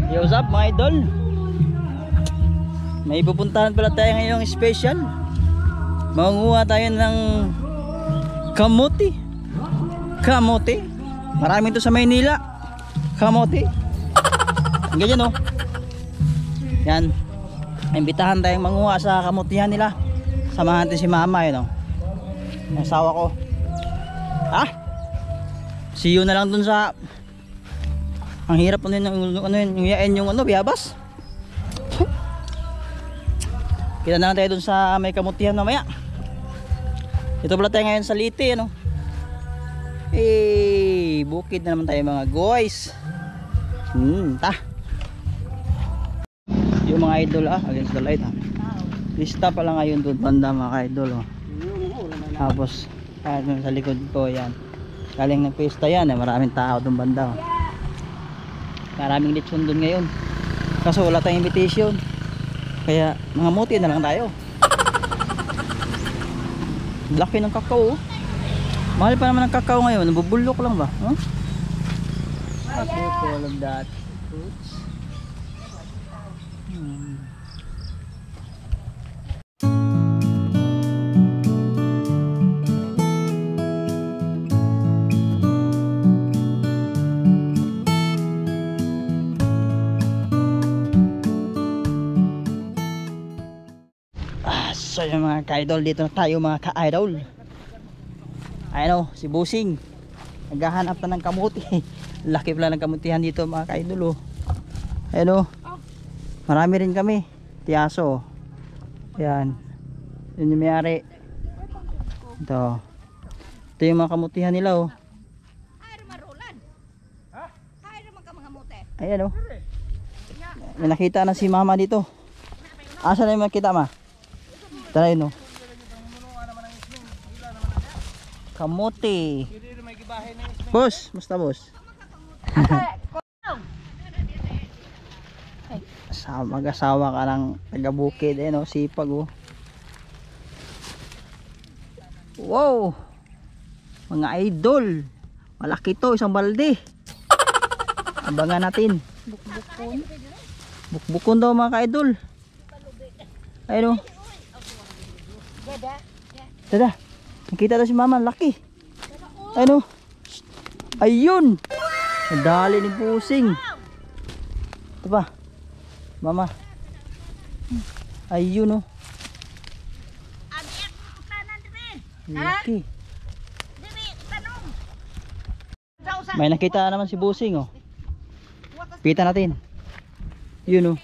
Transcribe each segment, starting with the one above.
Yo, what's up mga idol? May pupuntahan pala tayo ngayong special. Mangunguha tayo ng kamote. Kamote. Maraming to sa Maynila. Kamote. Ganyan oh. Yan. Imbitahan tayong manguha sa kamutihan nila. Samahan natin si mama yun oh. Ang asawa ko. See you na lang dun sa... Ang hirap ano yung biyabas. Kita na lang tayo dun sa may kamutihan mamaya. Ito pala tayo ngayon sa Liti ano. Bukid na naman tayo mga guys. Yung mga idol against the light Lista pala ngayon doon banda mga idol Tapos sa likod ko yan. Galing ng pista yan maraming tao doon banda Maraming litson doon ngayon. Kaso wala tayong invitation. Kaya mga muti na lang tayo. Laki ng kakao. Mahal pa naman ng kakao ngayon. Nabubulok lang ba? What do you call that? Fruits? So yung mga ka-idol, dito na tayo mga ka-idol. Ayun si Busing naghahanap na ng kamuti. Laki pala ng kamutihan dito mga ka-idol Ayun marami rin kami. Tiyaso yan. Yun yung mayari. Ito yung mga kamutihan nila Ayan may nakita na si mama dito. Asa na yung makita ma? Tara yun kamote. Boss, musta boss? Mag-asawa ka ng taga-bukid sipag Wow, mga idol, malaki to, isang balde. Abangan natin. Bukbukon daw mga ka-idol. Ayun Dada, nakita daw si mama, laki. Ayun. Nadali ni Busing. Ito ba? Mama. Ayun laki. May nakita naman si Busing Pita natin. Yun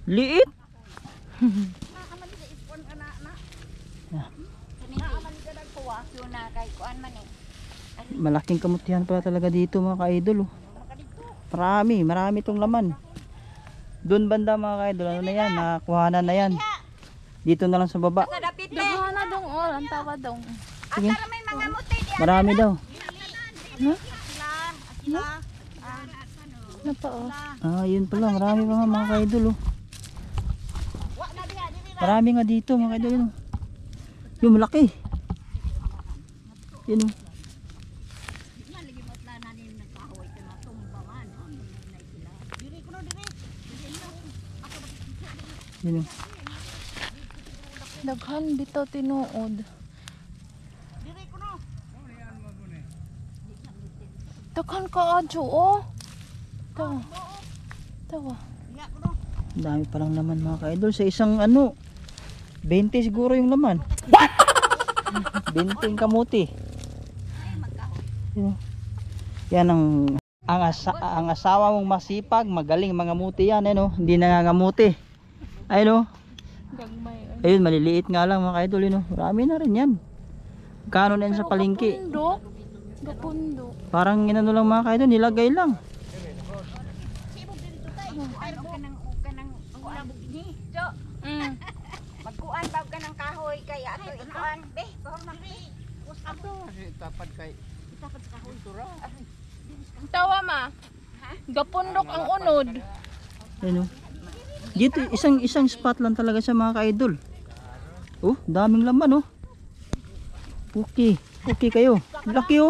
liit. Malaking kamutihan pala talaga dito mga ka-idol Marami itong laman. Doon banda mga ka-idol, ano na yan, nakuhanan na yan. Dito na lang sa baba. Naghahanap dong ang tawad dong. Sige. Marami daw. Yun pala, marami mga ka-idol Marami nga dito mga ka-idol yung malaki. Yun Daghan bitaw tinuod. Daghan ka adyo Tawa. Ang dami palang laman mga ka-idol sa isang 20 siguro yung laman. 20 kamuti. Yan ang asawa mong masipag, magaling mga muti yan hindi nangangamuti. Ayun ayun maliliit nga lang mga ka-idol marami na rin yan. Kano na yan sa palengke? Gapundok. Parang inano lang mga ka-idol, nilagay lang. Magkuan bag ka ng kahoy kaya ato ikuan kahon man ato tapad kay tapad sa kahoy tura. Tawa ma. Gapundok ang unod. Dito isang spot lang talaga sa mga ka-idol. Daming laman Okay kayo. Laki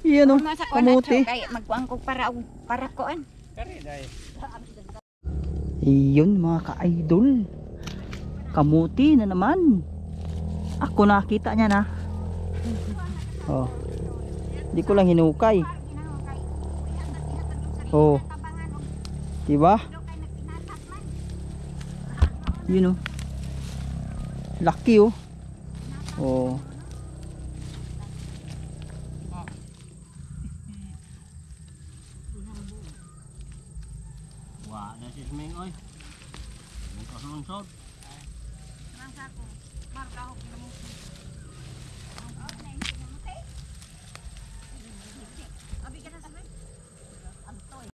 Iyan oh, Masa ko na kamuti. kay magkuang ko para koan. Iyon mga ka-idol. Kamuti na naman. Ako nakita niya na. Oh. Hindi ko lang hinukay. Oh. Diba? Yun oh. Laki oh. Oh. Wah, na si Smeng oy. Ang kasulungsod.